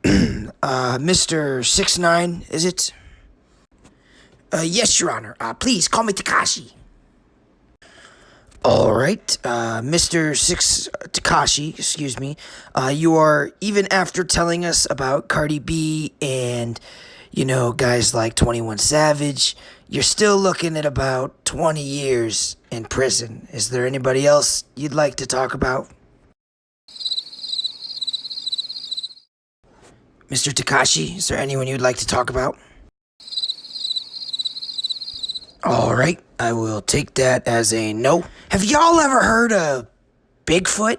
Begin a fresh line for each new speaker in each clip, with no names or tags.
Mr. 6'9", is it? Yes, Your Honor. Please, call me Takashi. Alright, Mr. Takashi, excuse me. You are, even after telling us about Cardi B and, guys like 21 Savage, you're still looking at about 20 years in prison. Is there anybody else you'd like to talk about? Mr. Takashi, is there anyone you'd like to talk about? Alright, I will take that as a no. Have y'all ever heard of Bigfoot?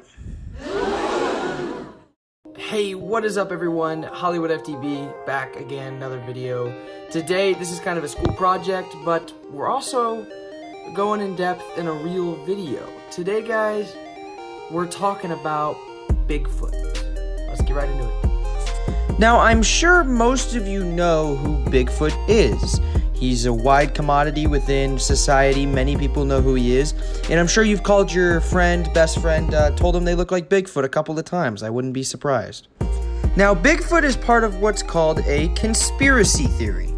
Hey, what is up everyone? Hollywood FTB, back again, another video. Today, this is kind of a school project, but we're also going in depth in a real video. Today, guys, we're talking about Bigfoot. Let's get right into it. Now, I'm sure most of you know who Bigfoot is. He's a wide commodity within society. Many people know who he is. And I'm sure you've called your friend, best friend, told them they look like Bigfoot a couple of times. I wouldn't be surprised. Now, Bigfoot is part of what's called a conspiracy theory.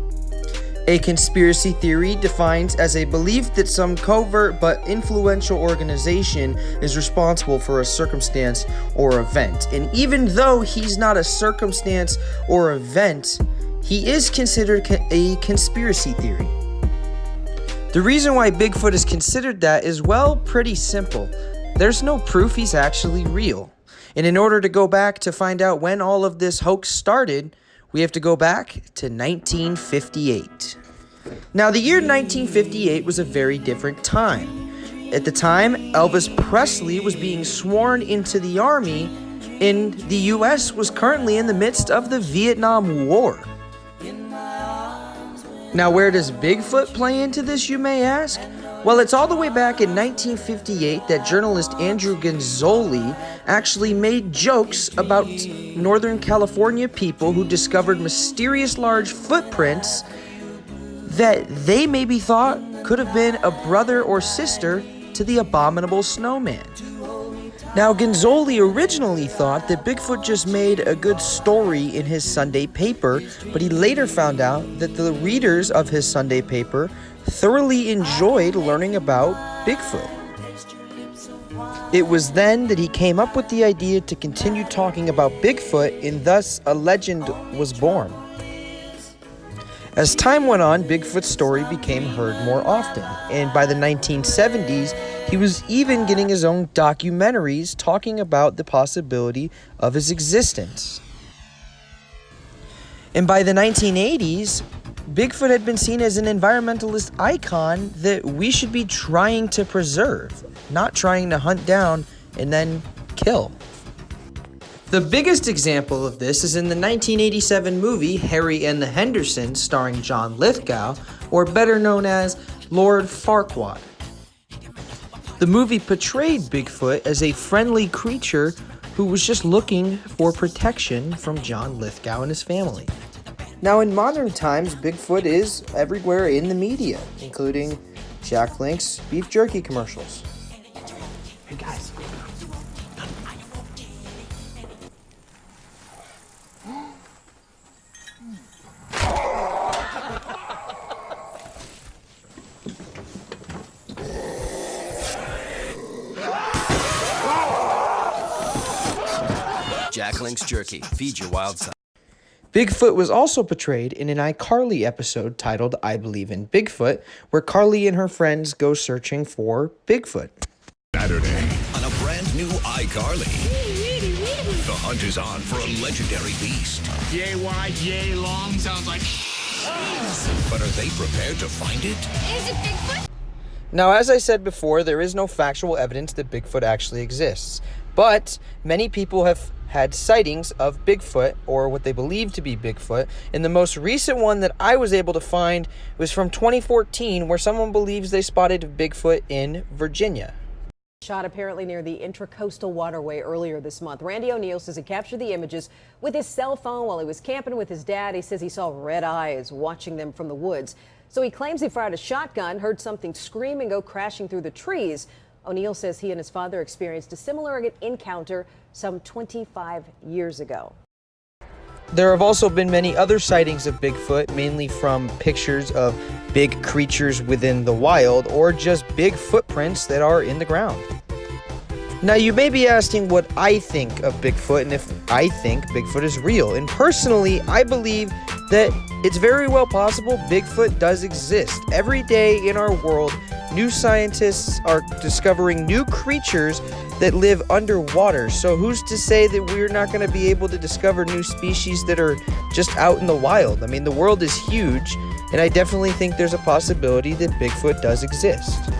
A conspiracy theory defines as a belief that some covert but influential organization is responsible for a circumstance or event. And even though he's not a circumstance or event, he is considered a conspiracy theory. The reason why Bigfoot is considered that is, well, pretty simple. There's no proof he's actually real. And in order to go back to find out when all of this hoax started, we have to go back to 1958. Now, the year 1958 was a very different time. At the time, Elvis Presley was being sworn into the army, and the U.S. was currently in the midst of the Vietnam War. Now, where does Bigfoot play into this, you may ask? Well, it's all the way back in 1958 that journalist Andrew Gonzoli actually made jokes about Northern California people who discovered mysterious large footprints that they maybe thought could have been a brother or sister to the abominable snowman. Now, Gonzoli originally thought that Bigfoot just made a good story in his Sunday paper, but he later found out that the readers of his Sunday paper thoroughly enjoyed learning about Bigfoot. It was then that he came up with the idea to continue talking about Bigfoot, and thus a legend was born. As time went on, Bigfoot's story became heard more often, and by the 1970s, he was even getting his own documentaries talking about the possibility of his existence. And by the 1980s, Bigfoot had been seen as an environmentalist icon that we should be trying to preserve, not trying to hunt down and then kill. The biggest example of this is in the 1987 movie Harry and the Hendersons, starring John Lithgow, or better known as Lord Farquaad. The movie portrayed Bigfoot as a friendly creature who was just looking for protection from John Lithgow and his family. Now, in modern times, Bigfoot is everywhere in the media, including Jack Link's beef jerky commercials. Hey guys.
Jack Link's Jerky. Feed your wild side.
Bigfoot was also portrayed in an iCarly episode titled I Believe in Bigfoot, where Carly and her friends go searching for Bigfoot.
Saturday on a brand new iCarly. The hunt is on for a legendary beast.
Yay wide, yay long sounds like...
But are they prepared to find it?
Is it Bigfoot?
Now, as I said before, there is no factual evidence that Bigfoot actually exists. But many people have had sightings of Bigfoot, or what they believe to be Bigfoot, and the most recent one that I was able to find was from 2014, where someone believes they spotted Bigfoot in Virginia.
Shot apparently near the Intracoastal Waterway earlier this month. Randy O'Neill says he captured the images with his cell phone while he was camping with his dad. He says he saw red eyes watching them from the woods. So he claims he fired a shotgun, heard something scream and go crashing through the trees. O'Neill says he and his father experienced a similar encounter some 25 years ago.
There have also been many other sightings of Bigfoot, mainly from pictures of big creatures within the wild or just big footprints that are in the ground. Now, you may be asking what I think of Bigfoot and if I think Bigfoot is real. And personally, I believe that it's very well possible Bigfoot does exist. Every day in our world, new scientists are discovering new creatures that live underwater. So who's to say that we're not going to be able to discover new species that are just out in the wild? I mean, the world is huge, and I definitely think there's a possibility that Bigfoot does exist.